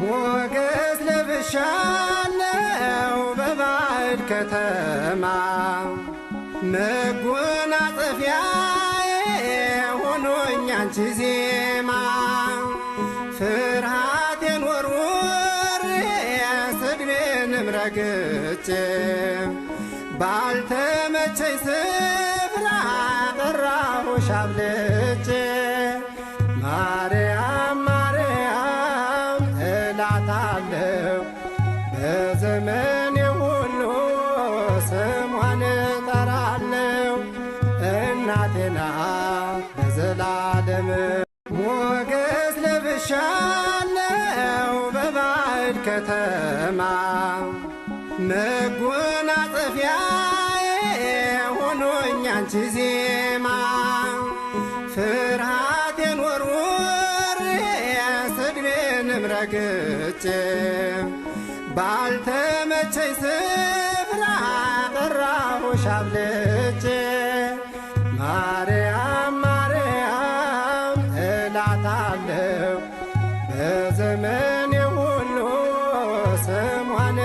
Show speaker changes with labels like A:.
A: ሞገስ ለብሻለው በባዕድ ከተማ መጎናጸፊያዬ ሆኖኝ አንቺ ዜማ ፍርሃቴን ወርውሬ ስድቤንም ረግጬ ባልተመቸኝ ስፍራ ጠራሁሽ አብልጬ ማርያም ማርያም እላታለሁ በዘመኔ ሁሉ ስሟን እጠራለሁ እናቴ ናት ለዘላለም። ሞገስ ለብሻለው በባዕድ ከተማ መጎናጸፊያዬ ሆኖኝ አንቺ ዜማ ፍርሃቴን ወርውሬ ስድቤንም ረግጬ ባልተመቸኝ ስፍራ ጠራሁሽ አብልጬ ማርያም ማርያም እላታለሁ በዘመኔ ሁሉ ስሟን